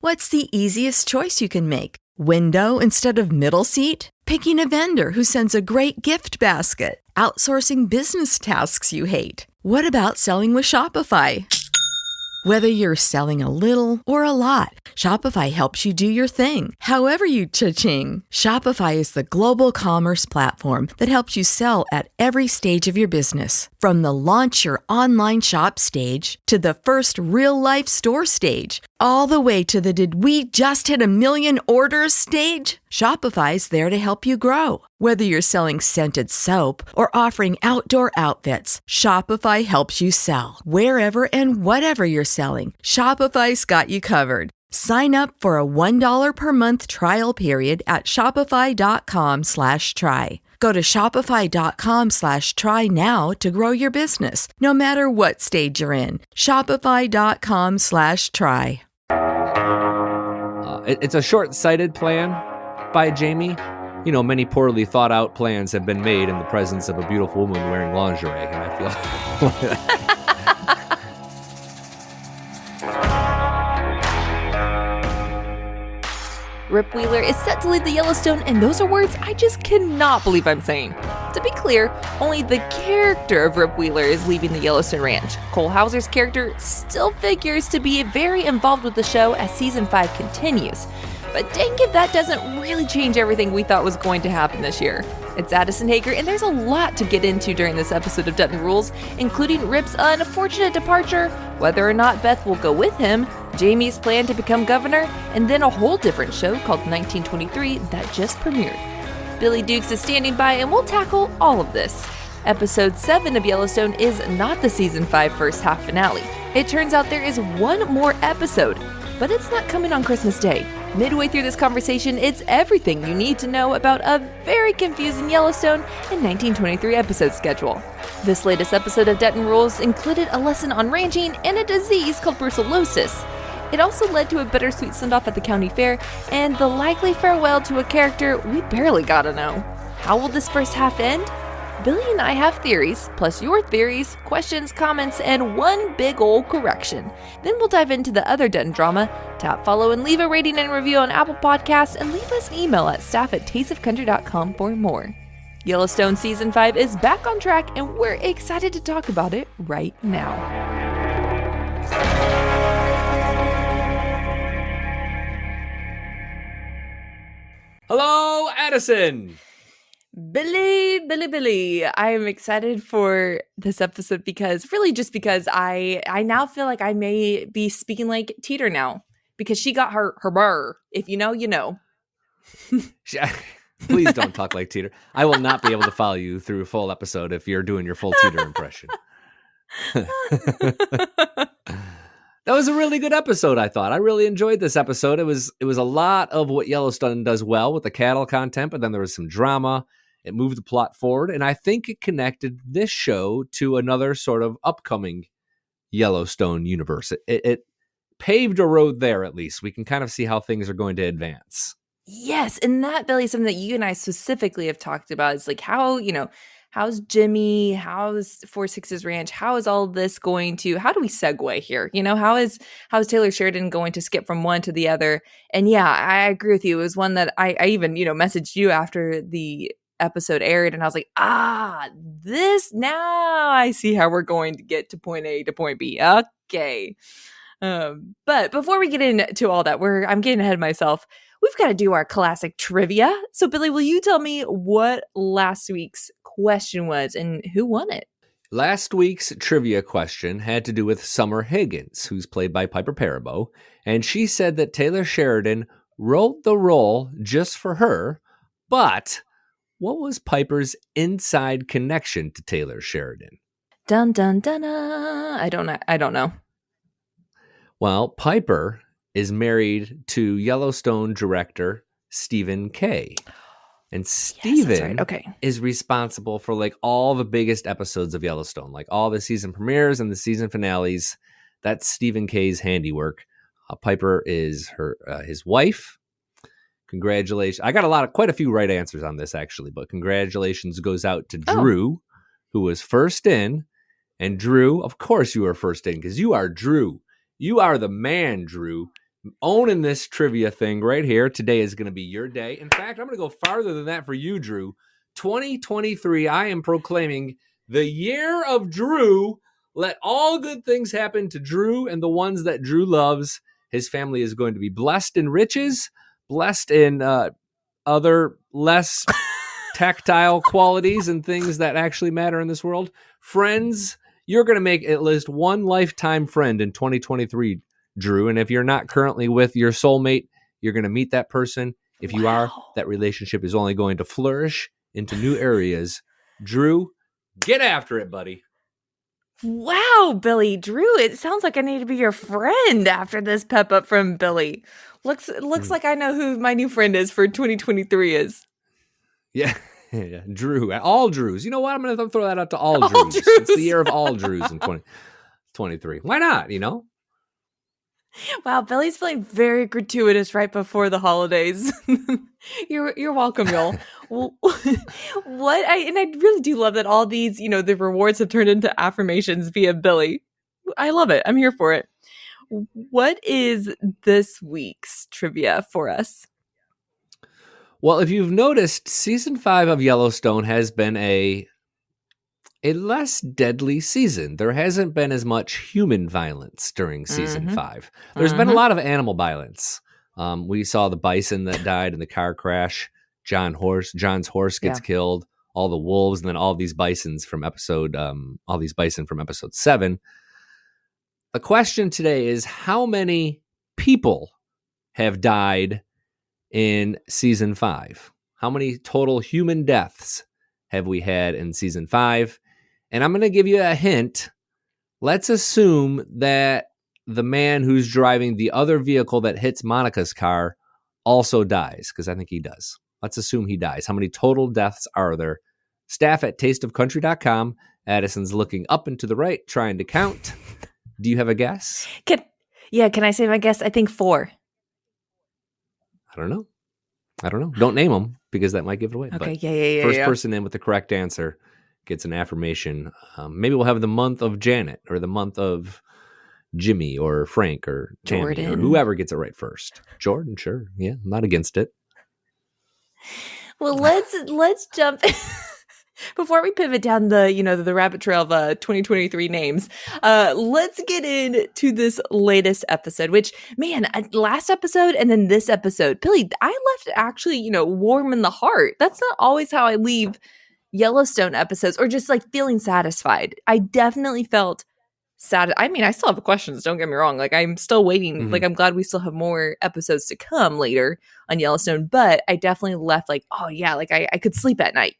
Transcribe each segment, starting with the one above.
What's the easiest choice you can make? Window instead of middle seat? Picking a vendor who sends a great gift basket? Outsourcing business tasks you hate? What about selling with Shopify? Whether you're selling a little or a lot, Shopify helps you do your thing, however you cha-ching. Shopify is the global commerce platform that helps you sell at every stage of your business. From the launch your online shop stage to the first real-life store stage, all the way to the did we just hit a million orders stage. Shopify's there to help you grow. Whether you're selling scented soap or offering outdoor outfits, Shopify helps you sell. Wherever and whatever you're selling, Shopify's got you covered. Sign up for a $1 per month trial period at shopify.com/try. Go to shopify.com/try now to grow your business, no matter what stage you're in. Shopify.com/try. It's a short-sighted plan by Jamie. You know, many poorly thought out plans have been made in the presence of a beautiful woman wearing lingerie, and I feel Rip Wheeler is set to lead the Yellowstone, and those are words I just cannot believe I'm saying. To be clear, only the character of Rip Wheeler is leaving the Yellowstone Ranch. Cole Hauser's character still figures to be very involved with the show as Season 5 continues. But dang if that doesn't really change everything we thought was going to happen this year. It's Adison Haager, and there's a lot to get into during this episode of Dutton Rules, including Rip's unfortunate departure, whether or not Beth will go with him, Jamie's plan to become governor, and then a whole different show called 1923 that just premiered. Billy Dukes is standing by, and we'll tackle all of this. Episode 7 of Yellowstone is not the Season 5 first half finale. It turns out there is one more episode, but it's not coming on Christmas Day. Midway through this conversation, it's everything you need to know about a very confusing Yellowstone and 1923 episode schedule. This latest episode of Dutton Rules included a lesson on ranching and a disease called brucellosis. It also led to a bittersweet send-off at the county fair and the likely farewell to a character we barely got to know. How will this first half end? Billy and I have theories, plus your theories, questions, comments, and one big ol' correction. Then we'll dive into the other Dutton drama. Tap follow and leave a rating and review on Apple Podcasts, and leave us an email at staff@tasteofcountry.com for more. Yellowstone Season 5 is back on track, and we're excited to talk about it right now. Hello, Adison! Billy. I am excited for this episode because I now feel like I may be speaking like Teeter now because she got her burr. If you know, you know. Please don't talk like Teeter. I will not be able to follow you through a full episode if you're doing your full Teeter impression. That was a really good episode, I thought. I really enjoyed this episode. It was a lot of what Yellowstone does well with the cattle content, but then there was some drama. It moved the plot forward, and I think it connected this show to another sort of upcoming Yellowstone universe. It paved a road there, at least. We can kind of see how things are going to advance. Yes, and that, Billy, is something that you and I specifically have talked about. Is like how, how's Jimmy? How's 4-6's ranch? How is all this going to, how do we segue here? How is Taylor Sheridan going to skip from one to the other? And yeah, I agree with you. It was one that I even, messaged you after the episode aired, and I was like, this, now I see how we're going to get to point A to point B. Okay. But before we get into all that, I'm getting ahead of myself. We've got to do our classic trivia. So Billy, will you tell me what last week's question was and who won it? Last week's trivia question had to do with Summer Higgins, who's played by Piper Perabo, and she said that Taylor Sheridan wrote the role just for her, but what was Piper's inside connection to Taylor Sheridan? Dun dun dun. I don't know. Well, Piper is married to Yellowstone director Stephen Kay. And Stephen is responsible for like all the biggest episodes of Yellowstone, like all the season premieres and the season finales. That's Stephen Kay's handiwork. Piper is his wife. Congratulations. I got quite a few right answers on this, actually, but congratulations goes out to Drew, who was first in. And Drew, of course you were first in because you are Drew. You are the man, Drew. owning this trivia thing right here. Today is going to be your day. In fact, I'm going to go farther than that for you, Drew. 2023, I am proclaiming the year of Drew. Let all good things happen to Drew and the ones that Drew loves. His family is going to be blessed in riches, blessed in other less tactile qualities and things that actually matter in this world. Friends, you're going to make at least one lifetime friend in 2023, Drew. And if you're not currently with your soulmate, you're going to meet that person. If you are, that relationship is only going to flourish into new areas. Drew, get after it, buddy. Wow, Billy. Drew, it sounds like I need to be your friend after this pep up from Billy. Looks like I know who my new friend is for 2023 is. Yeah. Drew. All Drews. You know what? I'm going to throw that out to all Drews. It's the year of all Drews in 2023. Why not, you know? Wow, Billy's feeling very gratuitous right before the holidays. You're welcome, y'all. I really do love that all these, the rewards have turned into affirmations via Billy. I love it. I'm here for it. What is this week's trivia for us? Well, if you've noticed, season 5 of Yellowstone has been a less deadly season. There hasn't been as much human violence during season 5. There's been a lot of animal violence. We saw the bison that died in the car crash. John's horse gets killed. All the wolves, and then all these bison from episode 7. The question today is, how many people have died in season 5? How many total human deaths have we had in season 5? And I'm going to give you a hint. Let's assume that the man who's driving the other vehicle that hits Monica's car also dies, because I think he does. Let's assume he dies. How many total deaths are there? Staff at tasteofcountry.com. Addison's looking up and to the right, trying to count. Do you have a guess? Can I say my guess? I think 4. I don't know. Don't name them, because that might give it away. Okay, but first person in with the correct answer gets an affirmation. Maybe we'll have the month of Janet, or the month of Jimmy, or Frank, or Tammy, Jordan, or whoever gets it right first. Jordan, sure. Yeah, I'm not against it. Well, let's jump before we pivot down the rabbit trail of 2023 names. Let's get into this latest episode, which, man, last episode and then this episode, Billy, I left actually, warm in the heart. That's not always how I leave Yellowstone episodes, or just like feeling satisfied. I definitely felt sad. I mean, I still have questions, don't get me wrong. Like, I'm still waiting. Like, I'm glad we still have more episodes to come later on Yellowstone, but I definitely left like, oh yeah, like I could sleep at night,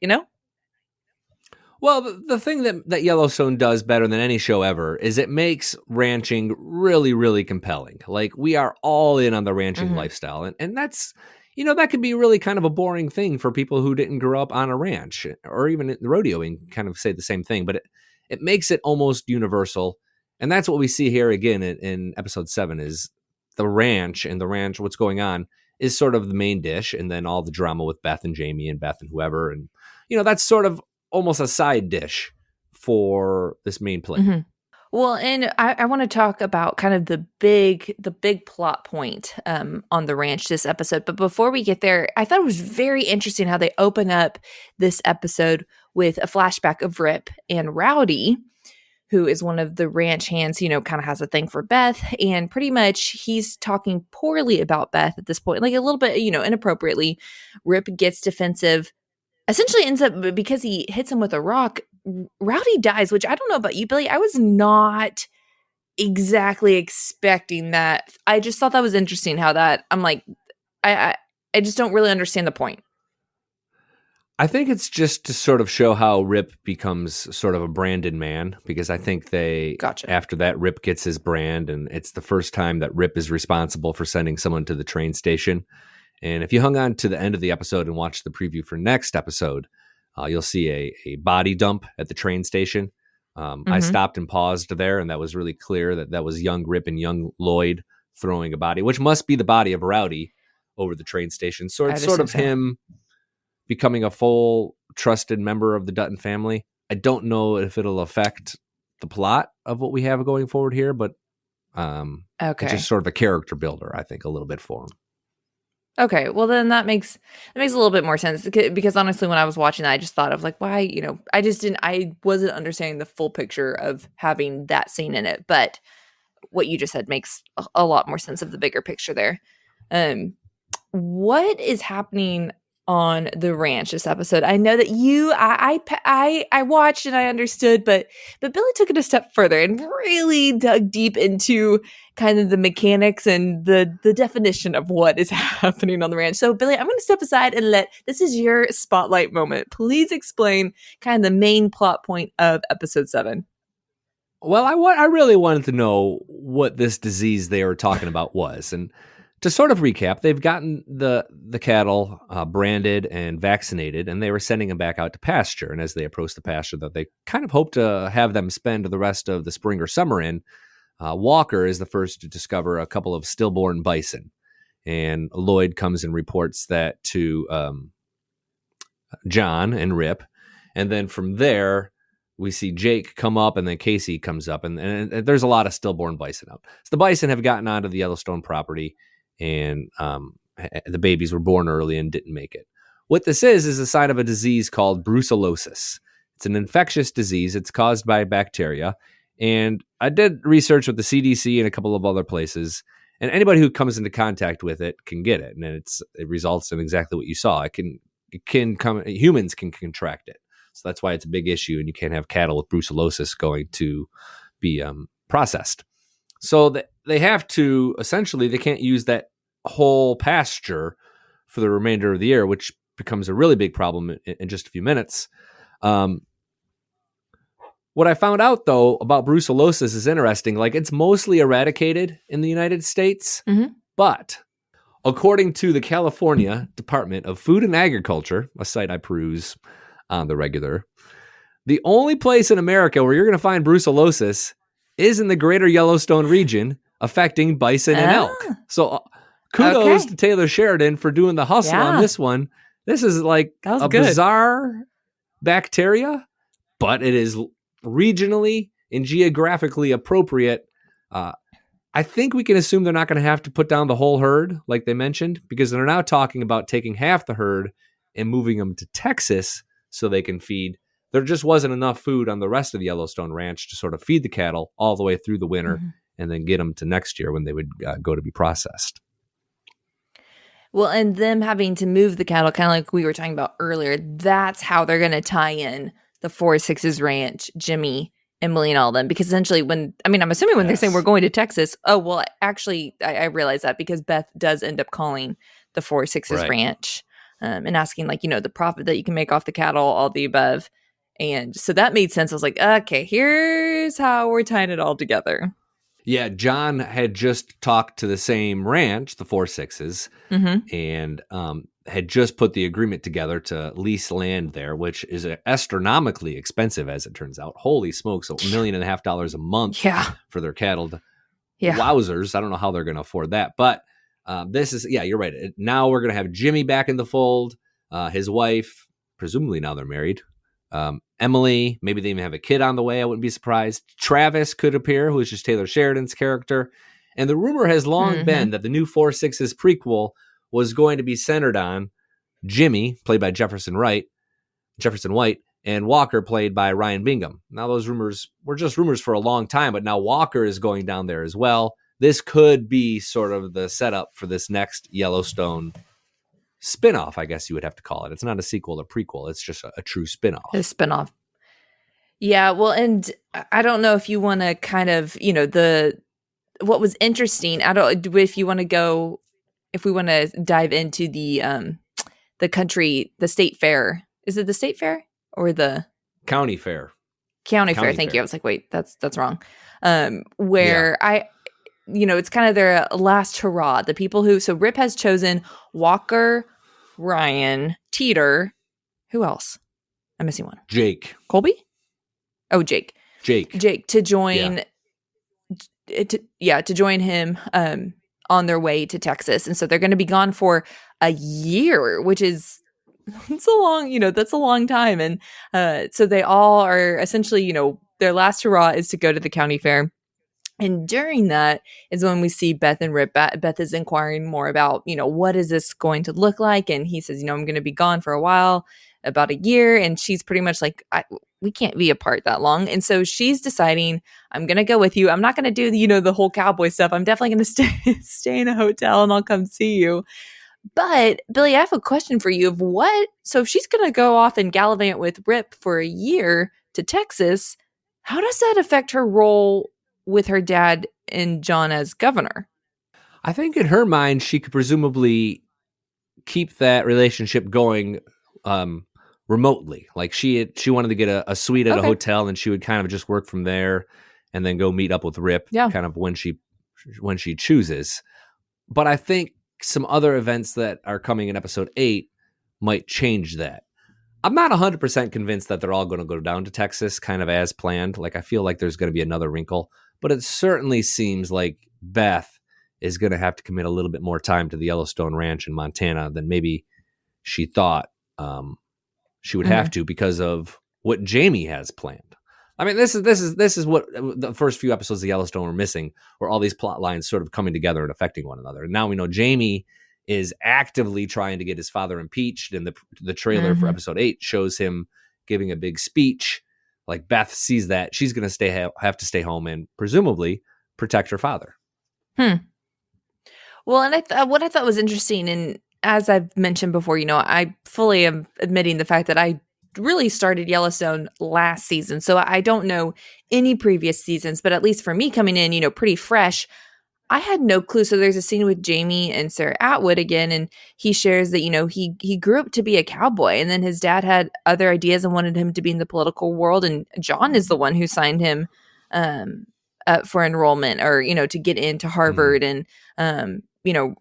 Well, the thing that Yellowstone does better than any show ever is it makes ranching really, really compelling. Like, we are all in on the ranching lifestyle. And that's, that could be really kind of a boring thing for people who didn't grow up on a ranch, or even rodeoing, kind of say the same thing, but it makes it almost universal. And that's what we see here again in episode 7 is the ranch, what's going on is sort of the main dish. And then all the drama with Beth and Jamie and Beth and whoever. And, that's sort of almost a side dish for this main plate. Well, and I want to talk about kind of the big plot point on the ranch this episode. But before we get there, I thought it was very interesting how they open up this episode with a flashback of Rip and Rowdy, who is one of the ranch hands, kind of has a thing for Beth. And pretty much he's talking poorly about Beth at this point, like a little bit, inappropriately. Rip gets defensive. Essentially ends up, because he hits him with a rock, Rowdy dies, which I don't know about you, Billy. I was not exactly expecting that. I just thought that was interesting how that, I'm like, I just don't really understand the point. I think it's just to sort of show how Rip becomes sort of a branded man, because I think after that, Rip gets his brand, and it's the first time that Rip is responsible for sending someone to the train station. And if you hung on to the end of the episode and watched the preview for next episode, you'll see a body dump at the train station. I stopped and paused there, and that was really clear that was young Rip and young Lloyd throwing a body, which must be the body of Rowdy, over the train station. So it's sort of him becoming a full trusted member of the Dutton family. I don't know if it'll affect the plot of what we have going forward here, but It's just sort of a character builder, I think, a little bit for him. Okay, well then that makes a little bit more sense, because honestly, when I was watching that, I just thought of like, why, I wasn't understanding the full picture of having that scene in it. But what you just said makes a lot more sense of the bigger picture there. What is happening on the ranch this episode? I know that I watched and I understood, but Billy took it a step further and really dug deep into kind of the mechanics and the definition of what is happening on the ranch. So Billy, I'm going to step aside and this is your spotlight moment. Please explain kind of the main plot point of episode 7. Well, I really wanted to know what this disease they were talking about was. And to sort of recap, they've gotten the cattle branded and vaccinated, and they were sending them back out to pasture. And as they approached the pasture that they kind of hope to have them spend the rest of the spring or summer in, Walker is the first to discover a couple of stillborn bison. And Lloyd comes and reports that to John and Rip. And then from there, we see Jake come up, and then Casey comes up, and there's a lot of stillborn bison out. So the bison have gotten onto the Yellowstone property, and the babies were born early and didn't make it. What this is a sign of a disease called brucellosis. It's an infectious disease. It's caused by bacteria. And I did research with the CDC and a couple of other places, and anybody who comes into contact with it can get it. And it results in exactly what you saw. Humans can contract it. So that's why it's a big issue, and you can't have cattle with brucellosis going to be processed. So they have to, essentially, they can't use that whole pasture for the remainder of the year, which becomes a really big problem in just a few minutes. What I found out, though, about brucellosis is interesting. Like, it's mostly eradicated in the United States, but according to the California Department of Food and Agriculture, a site I peruse on the regular, the only place in America where you're going to find brucellosis is in the greater Yellowstone region, affecting bison and elk. So kudos to Taylor Sheridan for doing the hustle on this one. This is like a bizarre bacteria, but it is regionally and geographically appropriate. I think we can assume they're not going to have to put down the whole herd, like they mentioned, because they're now talking about taking half the herd and moving them to Texas so they can feed. There just wasn't enough food on the rest of the Yellowstone ranch to sort of feed the cattle all the way through the winter and then get them to next year when they would go to be processed. Well, and them having to move the cattle, kind of like we were talking about earlier, that's how they're going to tie in the 4-6's ranch, Jimmy, Emily, and all of them. Because essentially I'm assuming when they're saying we're going to Texas, actually, I realize that because Beth does end up calling the 4-6's ranch and asking, the profit that you can make off the cattle, all the above. And so that made sense. I was like, okay, here's how we're tying it all together. Yeah, John had just talked to the same ranch, the 4-6's, and had just put the agreement together to lease land there, which is astronomically expensive, as it turns out. Holy smokes, $1.5 million a month for their cattle. Wowzers. I don't know how they're going to afford that. But this is, you're right. Now we're going to have Jimmy back in the fold, his wife, presumably now they're married. Emily, maybe they even have a kid on the way. I wouldn't be surprised. Travis could appear, who is just Taylor Sheridan's character. And the rumor has long been that the new 4-6's prequel was going to be centered on Jimmy, played by Jefferson White, and Walker, played by Ryan Bingham. Now, those rumors were just rumors for a long time, but now Walker is going down there as well. This could be sort of the setup for this next Yellowstone spinoff, I guess you would have to call it. It's not a sequel or prequel. It's just a true spinoff. A spinoff. Yeah, well, and I don't know if you want to kind of, what was interesting. I don't, if you want to go, if we want to dive into the state fair. Is it the state fair or the county fair? County fair. Thank you. I was like, wait, that's wrong. Where it's kind of their last hurrah. The people so Rip has chosen Walker, Ryan, Teeter. Who else? I'm missing one. Jake. Colby? Oh, Jake to join. To join him on their way to Texas. And so they're going to be gone for a year, which is that's a long time. And so they all are essentially, their last hurrah is to go to the county fair. And during that is when we see Beth and Rip. Beth is inquiring more about, what is this going to look like? And he says, I'm going to be gone for a while, about a year. And she's pretty much like, we can't be apart that long. And so she's deciding, I'm going to go with you. I'm not going to do the whole cowboy stuff. I'm definitely going to stay in a hotel and I'll come see you. But Billy, I have a question for you. So if she's going to go off and gallivant with Rip for a year to Texas, how does that affect her role with her dad and John as governor? I think in her mind, she could presumably keep that relationship going remotely. Like she wanted to get a suite at a hotel, and she would kind of just work from there and then go meet up with Rip kind of when she chooses. But I think some other events that are coming in episode 8 might change that. I'm not 100% convinced that they're all going to go down to Texas kind of as planned. Like, I feel like there's going to be another wrinkle, but it certainly seems like Beth is going to have to commit a little bit more time to the Yellowstone Ranch in Montana than maybe she thought she would have to because of what Jamie has planned. I mean, this is what the first few episodes of Yellowstone were missing, where all these plot lines sort of coming together and affecting one another. And now we know Jamie is actively trying to get his father impeached, and the trailer for episode 8 shows him giving a big speech. Like, Beth sees that she's going to have to stay home and presumably protect her father. Well, and what I thought was interesting, and as I've mentioned before, I fully am admitting the fact that I really started Yellowstone last season, so I don't know any previous seasons, but at least for me coming in, pretty fresh, I had no clue. So there's a scene with Jamie and Sarah Atwood again, and he shares that, he grew up to be a cowboy, and then his dad had other ideas and wanted him to be in the political world, and John is the one who signed him up for enrollment, or, to get into Harvard and,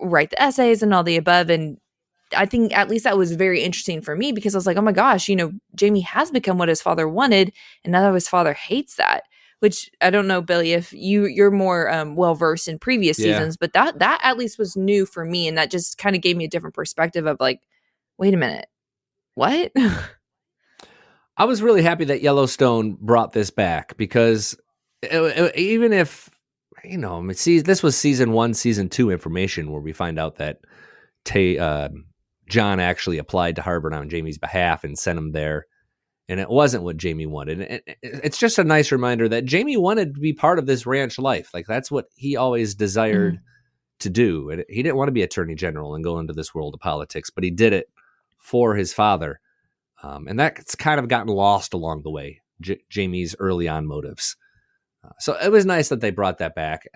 write the essays and all the above. And I think at least that was very interesting for me, because I was like, oh my gosh, Jamie has become what his father wanted, and now his father hates that. Which I don't know, Billy, if you're more well-versed in previous seasons, but that at least was new for me. And that just kind of gave me a different perspective of like, wait a minute, what? I was really happy that Yellowstone brought this back, because even if, this was season 1, season 2 information where we find out that John actually applied to Harvard on Jamie's behalf and sent him there. And it wasn't what Jamie wanted. It's just a nice reminder that Jamie wanted to be part of this ranch life. Like, that's what he always desired to do. And he didn't want to be attorney general and go into this world of politics, but he did it for his father. And that's kind of gotten lost along the way, Jamie's early on motives. So it was nice that they brought that back.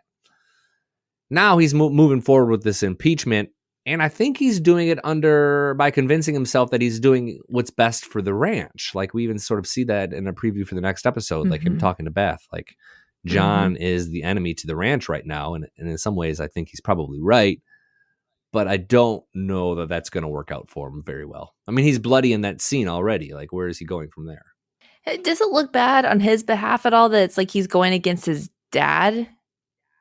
Now he's moving forward with this impeachment. And I think he's doing it by convincing himself that he's doing what's best for the ranch. Like, we even sort of see that in a preview for the next episode, like him talking to Beth. Like, John is the enemy to the ranch right now. And in some ways, I think he's probably right. But I don't know that that's going to work out for him very well. I mean, he's bloody in that scene already. Like, where is he going from there? Does it look bad on his behalf at all that it's like he's going against his dad?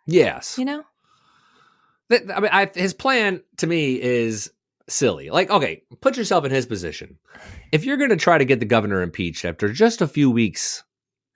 Yes. I mean, his plan to me is silly. Like, okay, put yourself in his position. If you're going to try to get the governor impeached after just a few weeks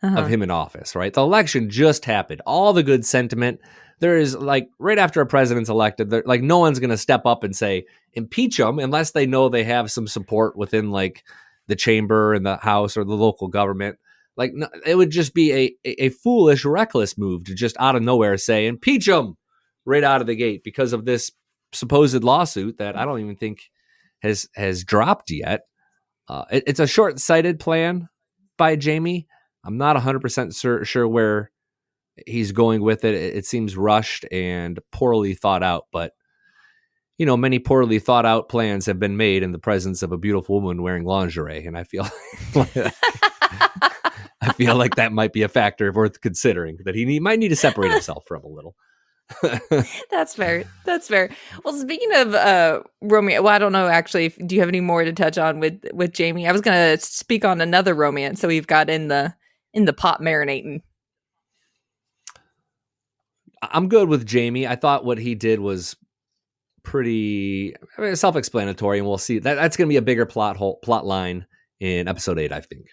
of him in office, right? The election just happened. All the good sentiment. There is, like, right after a president's elected, like, no one's going to step up and say, impeach him, unless they know they have some support within, like, the chamber and the House or the local government. Like, no, it would just be a foolish, reckless move to just out of nowhere say, impeach him right out of the gate because of this supposed lawsuit that I don't even think has dropped yet. It's a short-sighted plan by Jamie. I'm not 100% sure where he's going with it. It seems rushed and poorly thought out, but many poorly thought out plans have been made in the presence of a beautiful woman wearing lingerie, and I feel like that might be a factor worth considering, that he might need to separate himself from a little. That's fair. Well, speaking of romance, well, I don't know actually. Do you have any more to touch on with Jamie? I was going to speak on another romance. So we've got in the pot marinating. I'm good with Jamie. I thought what he did was pretty self-explanatory, and we'll see that's going to be a bigger plot line in episode 8, I think.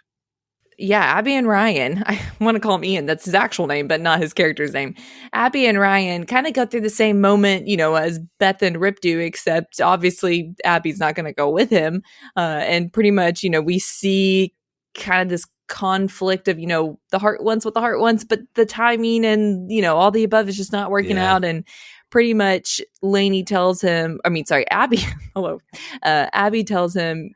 Abby and Ryan, I want to call him Ian. That's his actual name, but not his character's name. Abby and Ryan kind of go through the same moment, as Beth and Rip do, except obviously Abby's not going to go with him. And pretty much, we see kind of this conflict of, the heart wants what the heart wants, but the timing and, all the above is just not working out. And pretty much Abby tells him, hello. Abby tells him,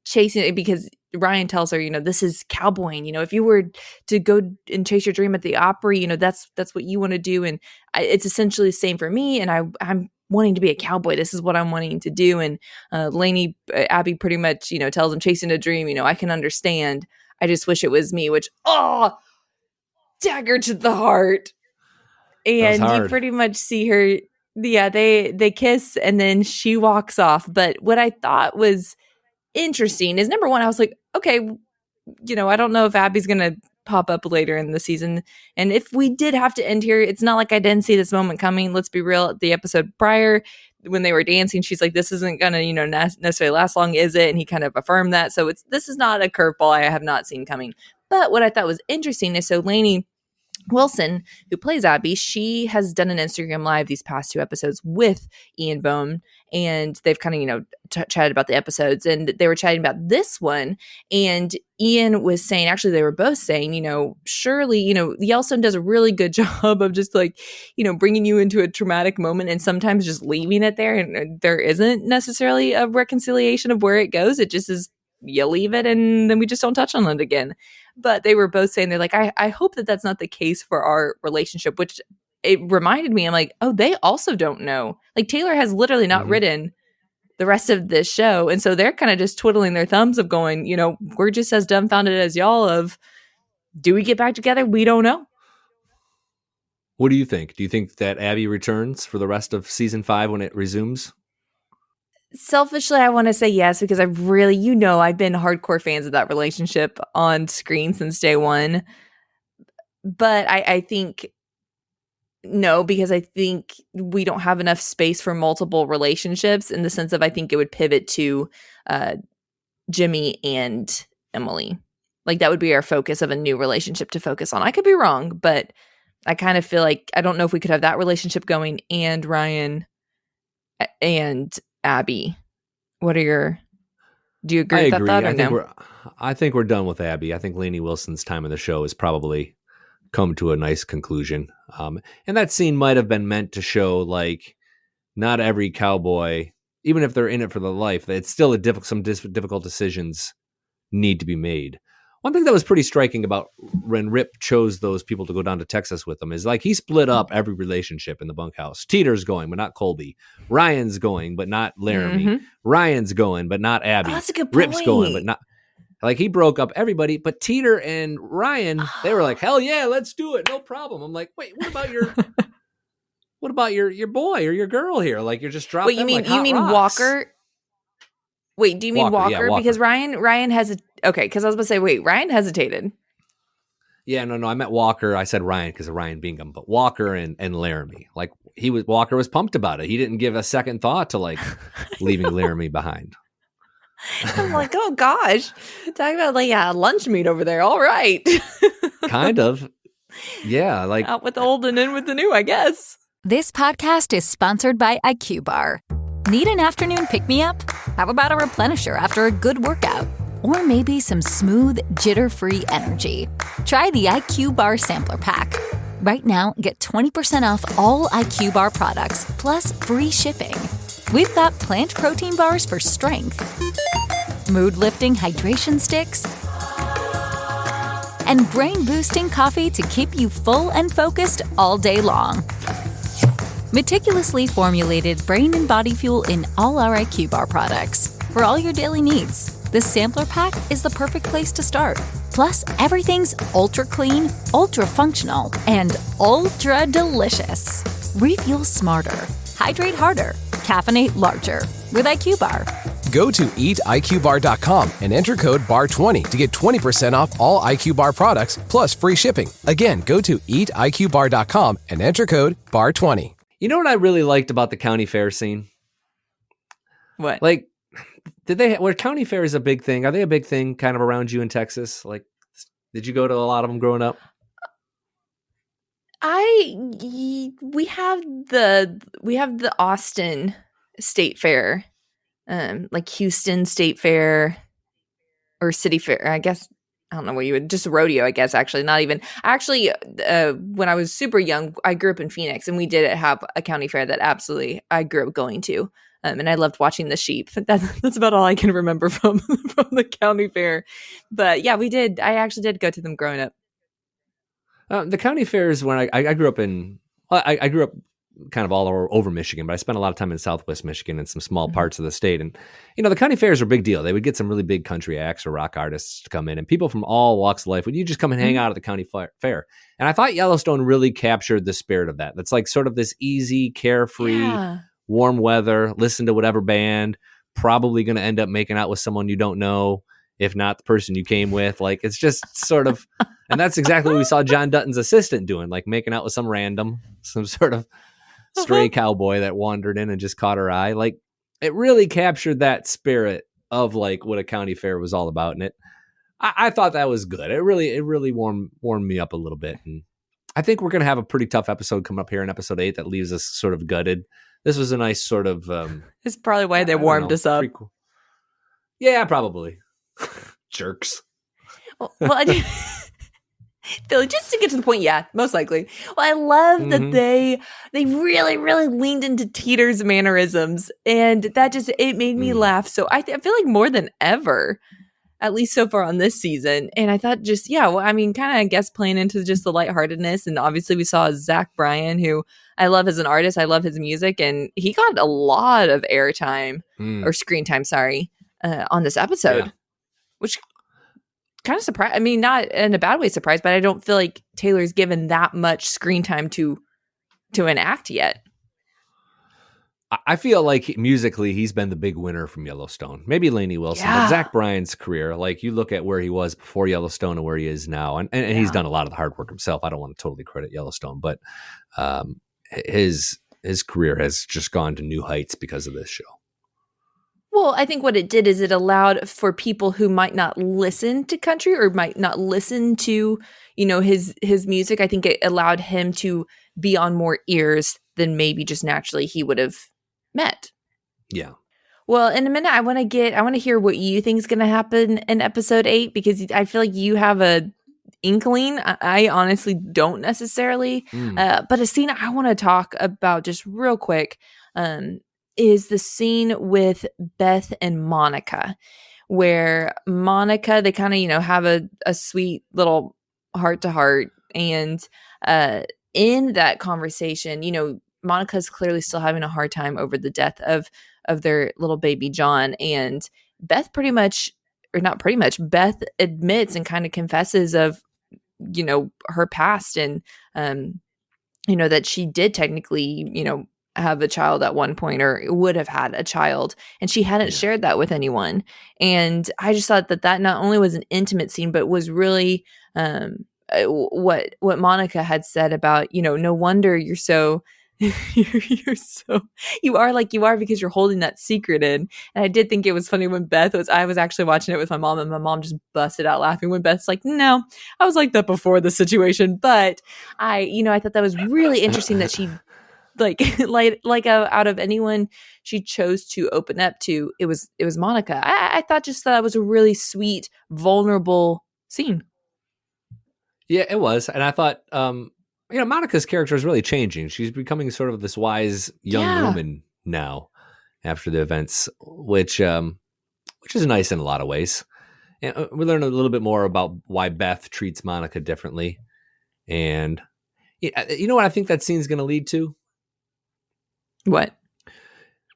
chasing it because Ryan tells her, this is cowboying. If you were to go and chase your dream at the Opry, that's what you want to do. And it's essentially the same for me. And I'm wanting to be a cowboy. This is what I'm wanting to do. And Abby pretty much, tells him chasing a dream, I can understand. I just wish it was me, which, dagger to the heart. And you pretty much see her. Yeah, they kiss and then she walks off. But what I thought was interesting is, number one, I was like, okay, I don't know if Abby's gonna pop up later in the season, and if we did have to end here, it's not like I didn't see this moment coming. Let's be real, the episode prior when they were dancing, she's like, this isn't gonna necessarily last long, is it? And he kind of affirmed that. So this is not a curveball I have not seen coming. But what I thought was interesting is, so Lainey Wilson, who plays Abby, she has done an Instagram live these past 2 episodes with Ian Bohm, and they've kind of, chatted about the episodes, and they were chatting about this one. And Ian was saying, actually, they were both saying, surely, Yellowstone does a really good job of just like, bringing you into a traumatic moment and sometimes just leaving it there. And there isn't necessarily a reconciliation of where it goes. It just is, you leave it and then we just don't touch on it again. But they were both saying, they're like, I hope that that's not the case for our relationship, which it reminded me, I'm like, oh, they also don't know. Like, Taylor has literally not written the rest of this show. And so they're kind of just twiddling their thumbs of going, we're just as dumbfounded as y'all of, do we get back together? We don't know. What do you think? Do you think that Abby returns for the rest of season 5 when it resumes? Selfishly, I want to say yes, because I've been hardcore fans of that relationship on screen since day one. But I think no, because I think we don't have enough space for multiple relationships, in the sense of, I think it would pivot to Jimmy and Emily. Like, that would be our focus of a new relationship to focus on. I could be wrong, but I kind of feel like, I don't know if we could have that relationship going and Ryan and Abby. Do you agree with that or no? I think we're done with Abby. I think Lainey Wilson's time in the show has probably come to a nice conclusion. And that scene might have been meant to show, like, not every cowboy, even if they're in it for the life, it's still some difficult decisions need to be made. One thing that was pretty striking about when Rip chose those people to go down to Texas with him is, like, he split up every relationship in the bunkhouse. Teeter's going, but not Colby. Ryan's going, but not Laramie. Ryan's going, but not Abby. Oh, that's a good point. Rip's going, but not... Like, he broke up everybody, but Teeter and Ryan, they were like, hell yeah, let's do it. No problem. I'm like, wait, what about your boy or your girl here? Like, you're just dropping. Wait, you mean Walker? Wait, do you mean Walker? Yeah, Walker. Because Ryan has okay, because I was about to say, wait, Ryan hesitated. Yeah, no, I meant Walker. I said Ryan because of Ryan Bingham, but Walker and Laramie. Like, Walker was pumped about it. He didn't give a second thought to, like, leaving Laramie behind. I'm like, oh gosh, talking about like lunch meat over there. All right. Kind of. Yeah. Like, out with the old and in with the new, I guess. This podcast is sponsored by IQ Bar. Need an afternoon pick-me-up? How about a replenisher after a good workout? Or maybe some smooth, jitter-free energy? Try the IQ Bar Sampler Pack. Right now, get 20% off all IQ Bar products, plus free shipping. We've got plant protein bars for strength, mood-lifting hydration sticks, and brain-boosting coffee to keep you full and focused all day long. Meticulously formulated brain and body fuel in all our IQ Bar products. For all your daily needs, the Sampler Pack is the perfect place to start. Plus, everything's ultra clean, ultra functional, and ultra delicious. Refuel smarter, hydrate harder, caffeinate larger with IQ Bar. Go to eatiqbar.com and enter code BAR20 to get 20% off all IQ Bar products plus free shipping. Again, go to eatiqbar.com and enter code BAR20. You know what I really liked about the county fair scene? What? Like, were county fairs a big thing? Are they a big thing kind of around you in Texas? Like, did you go to a lot of them growing up? We have the Austin State Fair, like Houston State Fair or City Fair. I guess I don't know what you would, just rodeo. I guess actually not even actually. When I was super young, I grew up in Phoenix, and we did have a county fair that absolutely I grew up going to. And I loved watching the sheep. That's about all I can remember from the county fair. But yeah, we did. I actually did go to them growing up. The county fairs when I grew up in, well, I grew up kind of all over Michigan, but I spent a lot of time in Southwest Michigan and some small parts of the state. And, the county fairs are a big deal. They would get some really big country acts or rock artists to come in, and people from all walks of life would you just come and hang out at the county fair. And I thought Yellowstone really captured the spirit of that. That's like sort of this easy, carefree, warm weather, listen to whatever band, probably going to end up making out with someone you don't know, if not the person you came with. Like, it's just sort of, and that's exactly what we saw John Dutton's assistant doing, like making out with some sort of stray cowboy that wandered in and just caught her eye. Like, it really captured that spirit of like what a county fair was all about. And I thought that was good. It really warmed me up a little bit. And I think we're going to have a pretty tough episode coming up here in episode 8 that leaves us sort of gutted. This was a nice sort of, it's probably why they warmed us up. Cool. Yeah, probably. Jerks. Well, Billy, just to get to the point, yeah, most likely. Well, I love that they really, really leaned into Teeter's mannerisms, and that just, it made me laugh. So I feel like more than ever, at least so far on this season. And I thought just, yeah, well, I mean, kind of, I guess, playing into just the lightheartedness. And obviously we saw Zach Bryan, who I love as an artist. I love his music, and he got a lot of airtime or screen time, on this episode, which kind of surprised. I mean, not in a bad way surprised, but I don't feel like Taylor's given that much screen time to an act yet. I feel like musically he's been the big winner from Yellowstone. Maybe Lainey Wilson, but Zach Bryan's career, like you look at where he was before Yellowstone and where he is now, and he's done a lot of the hard work himself. I don't want to totally credit Yellowstone, but his career has just gone to new heights because of this show. Well, I think what it did is it allowed for people who might not listen to country or might not listen to, his music. I think it allowed him to be on more ears than maybe just naturally he would have met. Yeah. Well, in a minute, I want to hear what you think is going to happen in episode 8, because I feel like you have a inkling. I honestly don't necessarily, but a scene I want to talk about just real quick, is the scene with Beth and Monica, where Monica, they kind of, have a sweet little heart to heart. And in that conversation, Monica's clearly still having a hard time over the death of their little baby John. And Beth Beth admits and kind of confesses of, her past and, that she did technically, have a child at one point or would have had a child, and she hadn't shared that with anyone. And I just thought that not only was an intimate scene, but was really what Monica had said about, no wonder you're so you are like you are because you're holding that secret in. And I did think it was funny when I was actually watching it with my mom, and my mom just busted out laughing when Beth's like, no, I was like that before the situation. But I thought that was really interesting that she out of anyone she chose to open up to, it was Monica. I thought just that was a really sweet, vulnerable scene. Yeah, it was. And I thought, Monica's character is really changing. She's becoming sort of this wise young woman now after the events, which is nice in a lot of ways. And we learn a little bit more about why Beth treats Monica differently. And you know what I think that scene's going to lead to? What?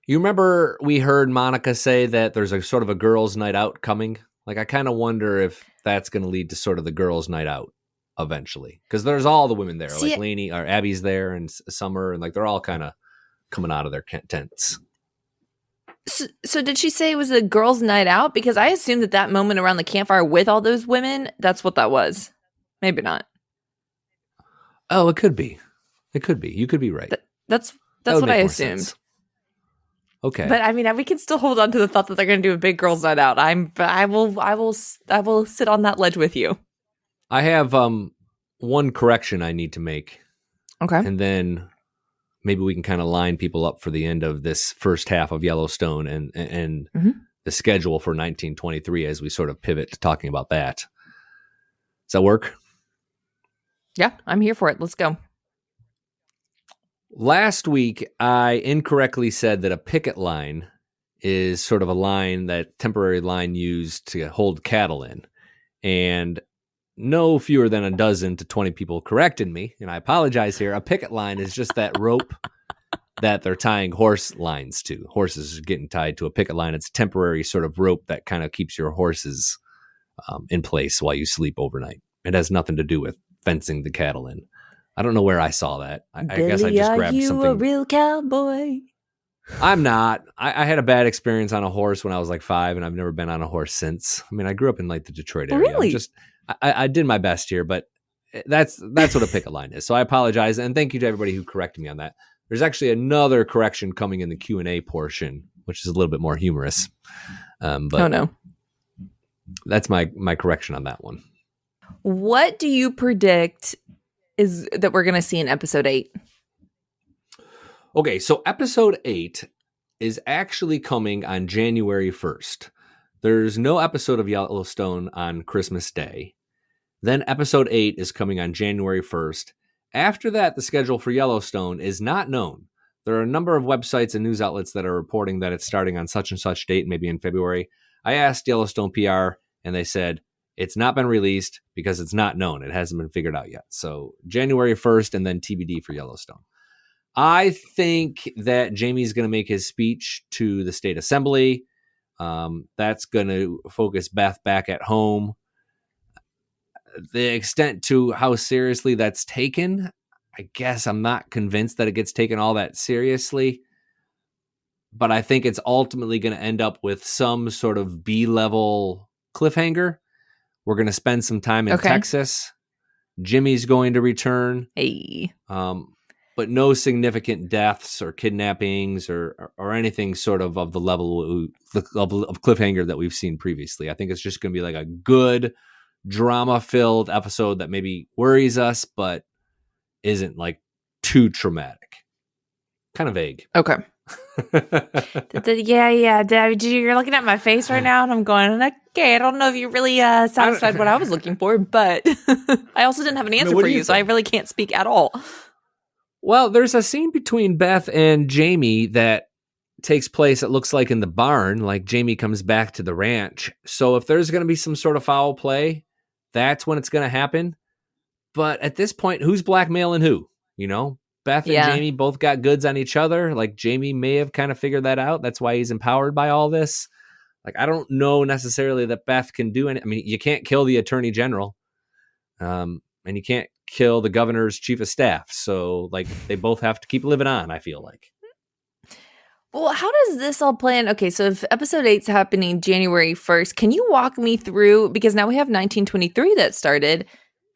You remember we heard Monica say that there's a sort of a girls' night out coming? Like, I kind of wonder if that's going to lead to sort of the girls' night out eventually. Because there's all the women there. Like Lainey or Abby's there and Summer, and like they're all kind of coming out of their tents. So did she say it was a girls' night out? Because I assumed that moment around the campfire with all those women, that's what that was. Maybe not. Oh, it could be. It could be. You could be right. That's what I assumed. Sense. Okay. But I mean, we can still hold on to the thought that they're going to do a big girls' night out. I will sit on that ledge with you. I have one correction I need to make. Okay. And then maybe we can kind of line people up for the end of this first half of Yellowstone and mm-hmm. the schedule for 1923 as we sort of pivot to talking about that. Does that work? Yeah, I'm here for it. Let's go. Last week, I incorrectly said that a picket line is sort of a line, that temporary line used to hold cattle in. And no fewer than a dozen to 20 people corrected me, and I apologize here. A picket line is just that rope that they're tying horse lines to. Horses are getting tied to a picket line. It's a temporary sort of rope that kind of keeps your horses in place while you sleep overnight. It has nothing to do with fencing the cattle in. I don't know where I saw that. I guess I just grabbed something. Are you a real cowboy? I'm not. I had a bad experience on a horse when I was like 5, and I've never been on a horse since. I mean, I grew up in like the Detroit area. Really? I did my best here, but that's what a picket line is. So I apologize, and thank you to everybody who corrected me on that. There's actually another correction coming in the Q&A portion, which is a little bit more humorous. But oh no, that's my correction on that one. What do you predict is that we're going to see in episode 8? Okay, so episode 8 is actually coming on January 1st. There's no episode of Yellowstone on Christmas Day. Then episode 8 is coming on January 1st. After that, the schedule for Yellowstone is not known. There are a number of websites and news outlets that are reporting that it's starting on such and such date, maybe in February. I asked Yellowstone PR, and they said it's not been released because it's not known. It hasn't been figured out yet. So January 1st and then TBD for Yellowstone. I think that Jamie's going to make his speech to the state assembly. That's going to focus Beth back at home. The extent to how seriously that's taken, I guess I'm not convinced that it gets taken all that seriously. But I think it's ultimately going to end up with some sort of B-level cliffhanger. We're going to spend some time in Texas. Jimmy's going to return. Hey. But no significant deaths or kidnappings or anything sort of the level of cliffhanger that we've seen previously. I think it's just going to be like a good drama-filled episode that maybe worries us, but isn't like too traumatic. Kind of vague. Okay. Yeah. You're looking at my face right now, and I'm going, okay, I don't know if you really satisfied what I was looking for, but I also didn't have an answer for you, so I really can't speak at all. Well, there's a scene between Beth and Jamie that takes place, it looks like, in the barn, like Jamie comes back to the ranch. So if there's going to be some sort of foul play, that's when it's going to happen. But at this point, who's blackmailing who? You know, Beth and Jamie both got goods on each other. Like Jamie may have kind of figured that out. That's why he's empowered by all this. Like, I don't know necessarily that Beth can do anything. I mean, you can't kill the attorney general. And you can't kill the governor's chief of staff. So, like, they both have to keep living on, I feel like. Well, how does this all plan? Okay, so if episode 8's happening January 1st, can you walk me through, because now we have 1923 that started.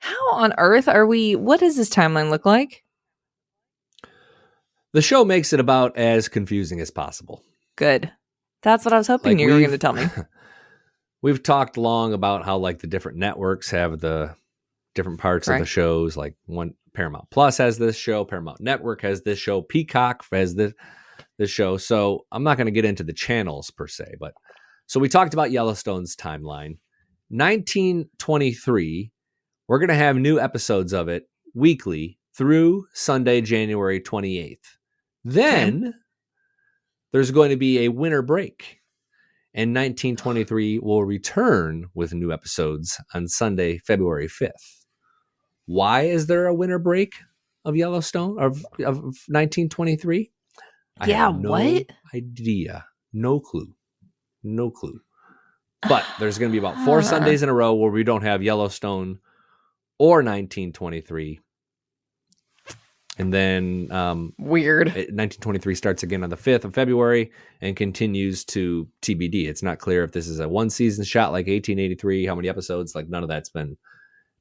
How on earth what does this timeline look like? The show makes it about as confusing as possible. Good. That's what I was hoping you were going to tell me. We've talked long about how, like, the different networks have the different parts of the shows. Like, one Paramount Plus has this show, Paramount Network has this show, Peacock has this show. So I'm not going to get into the channels per se, but so we talked about Yellowstone's timeline. 1923, we're going to have new episodes of it weekly through Sunday, January 28th. Then there's going to be a winter break, and 1923 will return with new episodes on Sunday, February 5th. Why is there a winter break of Yellowstone of 1923? I have no idea. No clue. But there's going to be about 4 Sundays in a row where we don't have Yellowstone or 1923. And then weird. 1923 starts again on the 5th of February and continues to TBD. It's not clear if this is a one-season shot like 1883, how many episodes, like none of that's been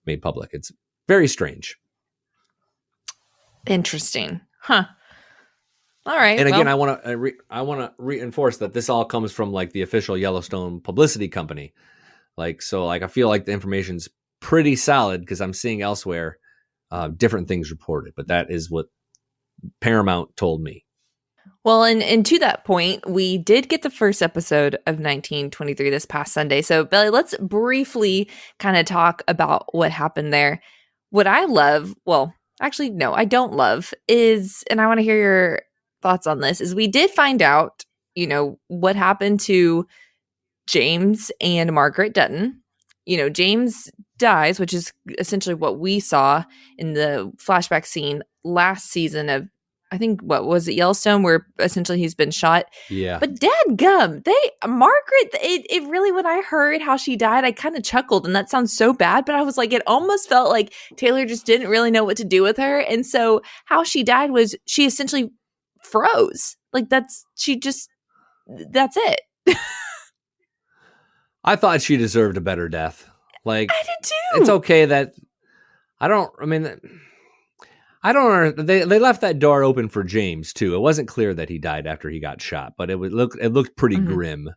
made public. It's very strange. Interesting. Huh. All right. And again, I want to reinforce that this all comes from like the official Yellowstone publicity company. Like, so like, I feel like the information's pretty solid because I'm seeing elsewhere different things reported, but that is what Paramount told me. Well, and to that point, we did get the first episode of 1923 this past Sunday. So, Belly, let's briefly kind of talk about what happened there. What I love, well, actually, no, I don't love is, and I want to hear your thoughts on this, is we did find out, you know, what happened to James and Margaret Dutton. You know, James dies, which is essentially what we saw in the flashback scene last season of, I think, what was it, Yellowstone, where essentially he's been shot. Yeah. But dadgum, it really, when I heard how she died, I kind of chuckled, and that sounds so bad, but I was like, it almost felt like Taylor just didn't really know what to do with her. And so how she died was she essentially froze. Like that's it. I thought she deserved a better death. Like, I did too. It's okay that they left that door open for James too. It wasn't clear that he died after he got shot, but it looked pretty grim.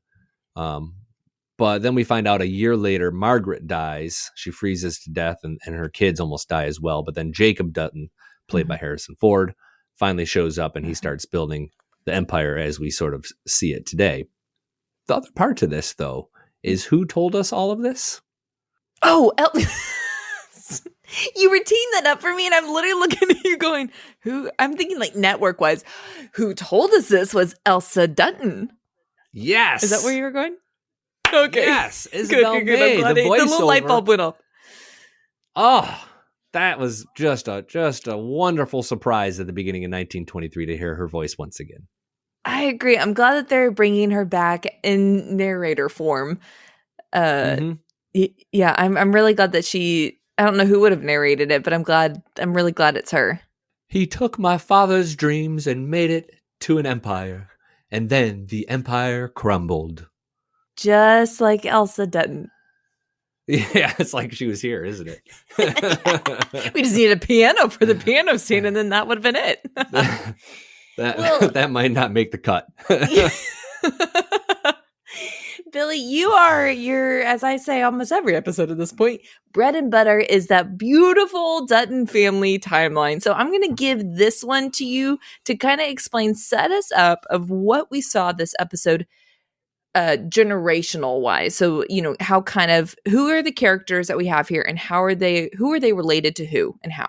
But then we find out a year later, Margaret dies. She freezes to death, and her kids almost die as well. But then Jacob Dutton, played by Harrison Ford, finally shows up, and he starts building the empire as we sort of see it today. The other part to this, though, is who told us all of this? Oh, you were teeing that up for me, and I'm literally looking at you going, who? I'm thinking like network-wise. Who told us this was Elsa Dutton. Yes. Is that where you were going? Okay. Yes. Isabel May, the voiceover. The little light bulb went off. Oh, that was just a wonderful surprise at the beginning of 1923 to hear her voice once again. I agree. I'm glad that they're bringing her back in narrator form. Yeah, I'm really glad that I don't know who would have narrated it, but I'm really glad it's her. He took my father's dreams and made it to an empire, and then the empire crumbled. Just like Elsa Dutton. Yeah, it's like she was here, isn't it? We just needed a piano for the piano scene, and then that would have been it. That might not make the cut. Billy, you're, as I say almost every episode at this point, bread and butter is that beautiful Dutton family timeline. So I'm going to give this one to you to kind of explain, set us up of what we saw this episode generational wise. So, you know, who are the characters that we have here, and who are they related to who and how?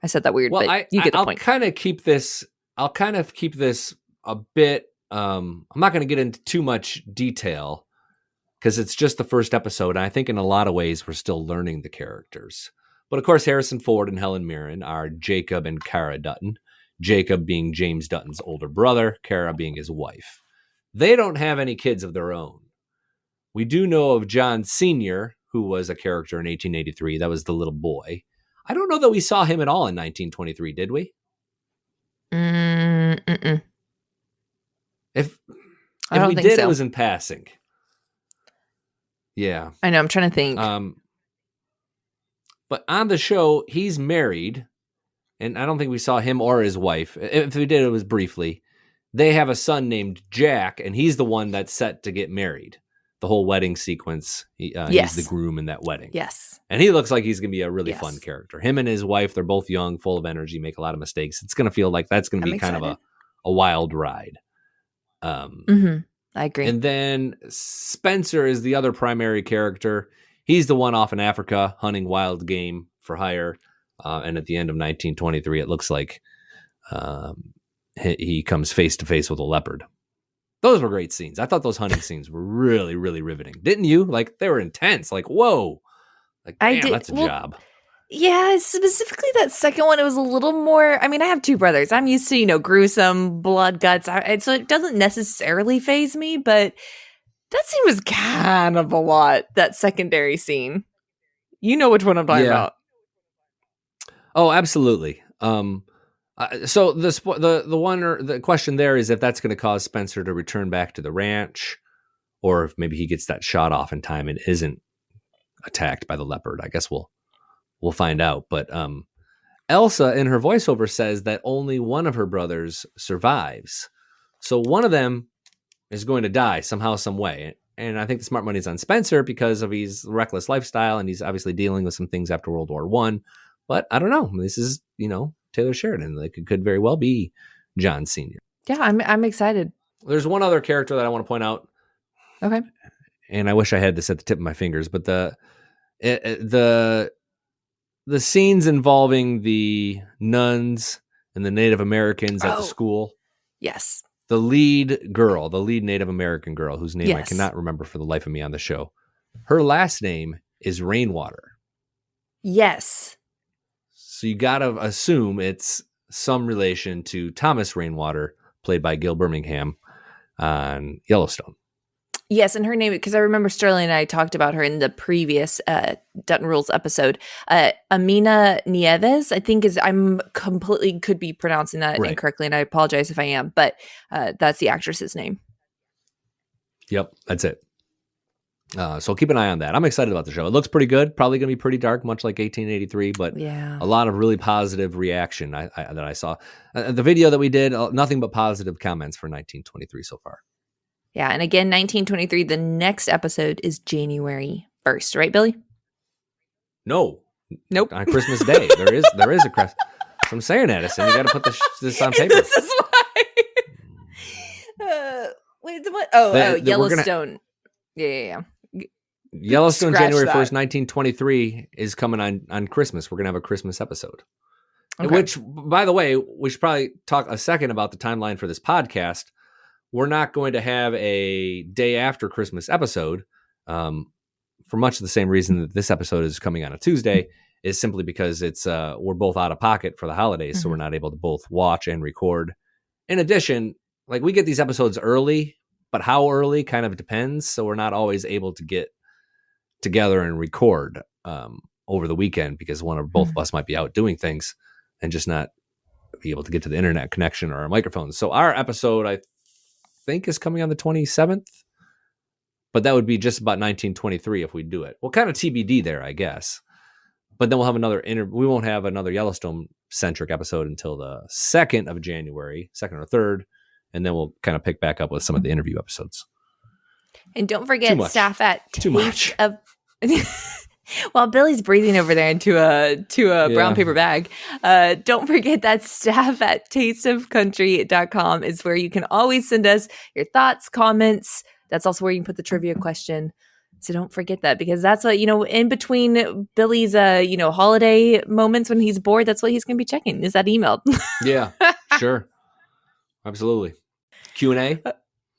I said that weird, but you get the point. I'll kind of keep this a bit. I'm not going to get into too much detail because it's just the first episode. And I think in a lot of ways we're still learning the characters. But of course, Harrison Ford and Helen Mirren are Jacob and Cara Dutton. Jacob being James Dutton's older brother, Cara being his wife. They don't have any kids of their own. We do know of John Sr., who was a character in 1883. That was the little boy. I don't know that we saw him at all in 1923, did we? If we did, so. It was in passing. Yeah. I know, I'm trying to think. But on the show, he's married, and I don't think we saw him or his wife. If we did, it was briefly. They have a son named Jack, and he's the one that's set to get married. The whole wedding sequence, yes. He's the groom in that wedding. Yes. And he looks like he's going to be a really fun character. Him and his wife, they're both young, full of energy, make a lot of mistakes. It's going to feel like that's going to be kind of a wild ride. I agree. And then Spencer is the other primary character. He's the one off in Africa hunting wild game for hire. And at the end of 1923, it looks like he comes face to face with a leopard. Those were great scenes. I thought those hunting scenes were really, really riveting. Didn't you? Like, they were intense. Like, whoa. Like, damn, that's a job. Yeah, specifically that second one, it was a little more, I mean, I have two brothers. I'm used to, gruesome blood guts. So it doesn't necessarily faze me, but that scene was kind of a lot, that secondary scene. You know which one I'm talking about. Oh, absolutely. So the question there is if that's going to cause Spencer to return back to the ranch, or if maybe he gets that shot off in time and isn't attacked by the leopard. I guess we'll find out. But Elsa in her voiceover says that only one of her brothers survives. So one of them is going to die somehow, some way. And I think the smart money is on Spencer because of his reckless lifestyle, and he's obviously dealing with some things after World War I. But I don't know. This is, Taylor Sheridan. Like, it could very well be John Sr. Yeah, I'm excited. There's one other character that I want to point out. Okay. And I wish I had this at the tip of my fingers, but the scenes involving the nuns and the Native Americans at the school. Yes. The lead Native American girl, whose name I cannot remember for the life of me on the show. Her last name is Rainwater. Yes. So you got to assume it's some relation to Thomas Rainwater, played by Gil Birmingham on Yellowstone. Yes, and her name, because I remember Sterling and I talked about her in the previous Dutton Rules episode. Amina Nieves, I think I'm completely could be pronouncing that incorrectly, and I apologize if I am, but that's the actress's name. Yep, that's it. So keep an eye on that. I'm excited about the show. It looks pretty good. Probably going to be pretty dark, much like 1883, but a lot of really positive reaction that I saw. The video that we did, nothing but positive comments for 1923 so far. Yeah, and again, 1923, the next episode is January 1st, right, Billy? No. Nope. On Christmas Day. There is a Christmas. So I'm saying, Adison, you got to put this on paper. This is why. Wait, what? Yellowstone. Yeah. Yellowstone, January 1st, 1923 is coming on Christmas. We're going to have a Christmas episode. Okay. Which, by the way, we should probably talk a second about the timeline for this podcast. We're not going to have a day after Christmas episode for much of the same reason that this episode is coming on a Tuesday, is simply because it's we're both out of pocket for the holidays, so we're not able to both watch and record. In addition, like, we get these episodes early, but how early kind of depends, so we're not always able to get together and record over the weekend because one or both of us might be out doing things and just not be able to get to the internet connection or our microphones. So our episode, I think, is coming on the 27th, but that would be just about 1923 if we do it. Well, kind of TBD there, I guess. But then we'll have we won't have another Yellowstone centric episode until the 2nd of January, 2nd or 3rd, and then we'll kind of pick back up with some of the interview episodes. And don't forget staff at Too much. While Billy's breathing over there into a brown paper bag, don't forget that staff at tasteofcountry.com is where you can always send us your thoughts, comments. That's also where you can put the trivia question. So don't forget that, because that's what, in between Billy's, holiday moments when he's bored, that's what he's going to be checking, is that email. Yeah, sure. Absolutely. Q&A?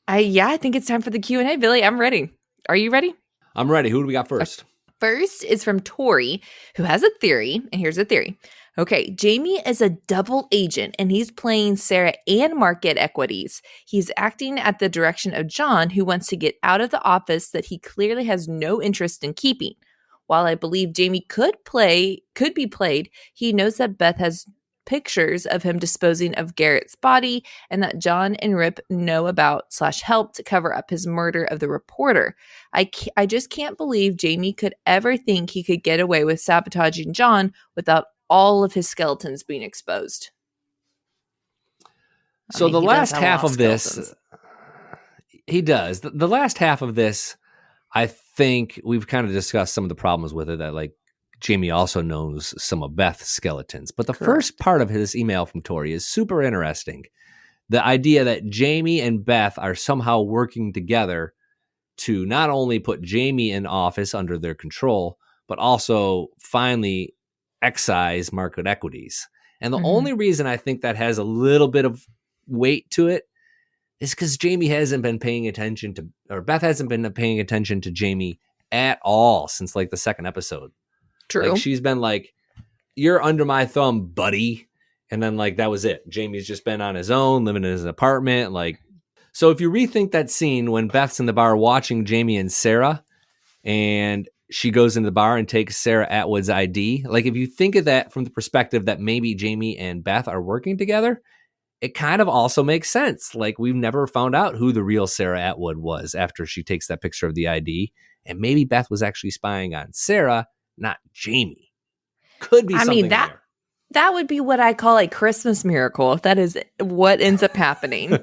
I think it's time for the Q&A, Billy. I'm ready. Are you ready? I'm ready. Who do we got first? First is from Tori, who has a theory, and here's the theory. Okay, Jamie is a double agent, and he's playing Sarah and market equities. He's acting at the direction of John, who wants to get out of the office that he clearly has no interest in keeping. While I believe Jamie could be played, he knows that Beth has pictures of him disposing of Garrett's body, and that John and Rip know about / helped cover up his murder of the reporter. I just can't believe Jamie could ever think he could get away with sabotaging John without all of his skeletons being exposed. So the last half of this, he does. The last half of this, I think we've kind of discussed some of the problems with it, that like Jamie also knows some of Beth's skeletons. But the first part of his email from Tori is super interesting. The idea that Jamie and Beth are somehow working together to not only put Jamie in office under their control, but also finally excise market equities. And the only reason I think that has a little bit of weight to it is because Jamie hasn't been paying attention to, or Beth hasn't been paying attention to Jamie at all since like the second episode. True. Like, she's been like, "You're under my thumb, buddy." And then like that was it. Jamie's just been on his own, living in his apartment. Like, so if you rethink that scene when Beth's in the bar watching Jamie and Sarah, and she goes into the bar and takes Sarah Atwood's ID. Like, if you think of that from the perspective that maybe Jamie and Beth are working together, it kind of also makes sense. Like, we've never found out who the real Sarah Atwood was after she takes that picture of the ID. And maybe Beth was actually spying on Sarah, not Jamie. Could be something there. That would be what I call a Christmas miracle, if that is what ends up happening.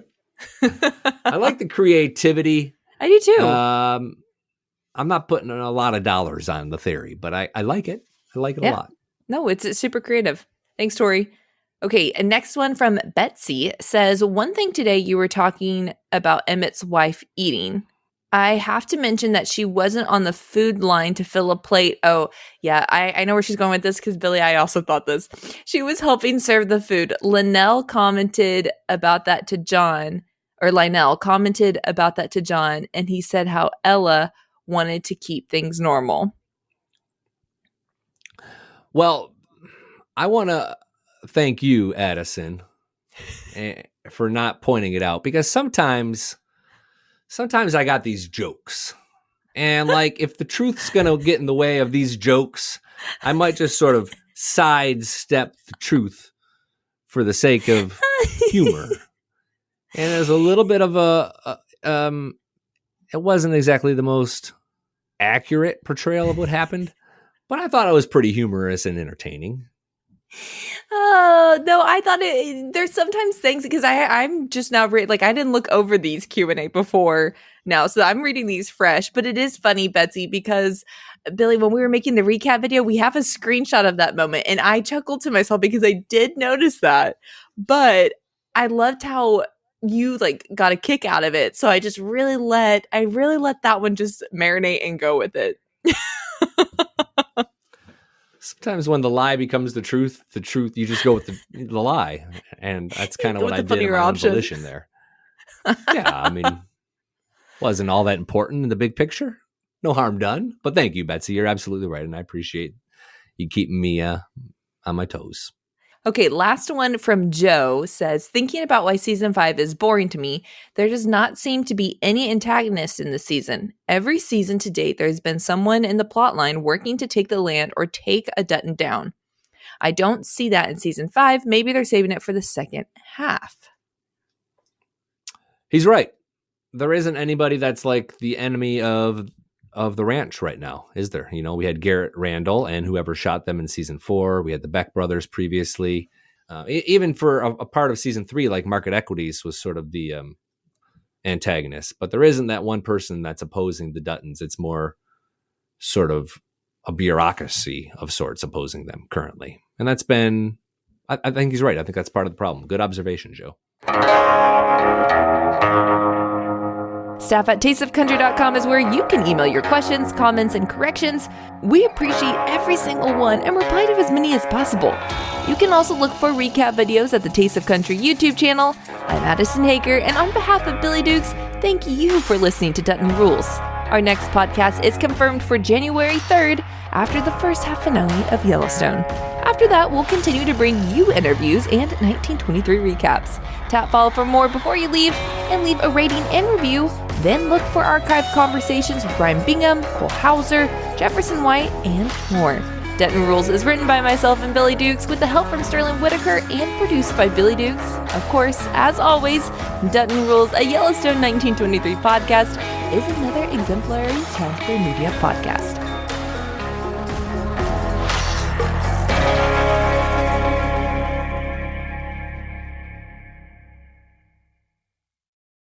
I like the creativity. I do too. I'm not putting a lot of dollars on the theory, but I like it. I like it a lot. No, it's super creative. Thanks, Tori. Okay, and next one from Betsy says, one thing today you were talking about Emmett's wife eating. I have to mention that she wasn't on the food line to fill a plate. Oh, yeah, I know where she's going with this because, Billy, I also thought this. She was helping serve the food. Lionel commented about that to John, and he said how Ella wanted to keep things normal. Well, I want to thank you, Adison, for not pointing it out, because sometimes I got these jokes, and like if the truth's going to get in the way of these jokes, I might just sort of sidestep the truth for the sake of humor. And there's a little bit of it wasn't exactly the most accurate portrayal of what happened, but I thought it was pretty humorous and entertaining. No, I thought there's sometimes things, because I'm just now I didn't look over these Q&A before now, so I'm reading these fresh. But it is funny, Betsy, because Billy, when we were making the recap video, we have a screenshot of that moment, and I chuckled to myself because I did notice that. But I loved how you got a kick out of it, so I just really let that one just marinate and go with it. Sometimes when the lie becomes the truth, you just go with the lie. And that's kind of what I did in my own volition there. Yeah, I mean, wasn't all that important in the big picture. No harm done. But thank you, Betsy. You're absolutely right. And I appreciate you keeping me on my toes. Okay, last one from Joe says, thinking about why season 5 is boring to me, there does not seem to be any antagonist in the season. Every season to date, there's been someone in the plotline working to take the land or take a Dutton down. I don't see that in season 5. Maybe they're saving it for the second half. He's right. There isn't anybody that's like the enemy of the ranch right now, is there? You know, we had Garrett Randall and whoever shot them in season 4. We had the Beck brothers previously. Even for a part of season 3, like Market Equities was sort of the antagonist. But there isn't that one person that's opposing the Duttons. It's more sort of a bureaucracy of sorts opposing them currently. And that's been, I think he's right. I think that's part of the problem. Good observation, Joe. Staff at tasteofcountry.com is where you can email your questions, comments, and corrections. We appreciate every single one and reply to as many as possible. You can also look for recap videos at the Taste of Country YouTube channel. I'm Adison Haager, and on behalf of Billy Dukes, thank you for listening to Dutton Rules. Our next podcast is confirmed for January 3rd after the first half finale of Yellowstone. After that, we'll continue to bring you interviews and 1923 recaps. Tap follow for more before you leave, and leave a rating and review. Then look for archived conversations with Brian Bingham, Cole Hauser, Jefferson White, and more. Dutton Rules is written by myself and Billy Dukes with the help from Sterling Whitaker and produced by Billy Dukes. Of course, as always, Dutton Rules, a Yellowstone 1923 podcast, is another exemplary Townsville Media podcast.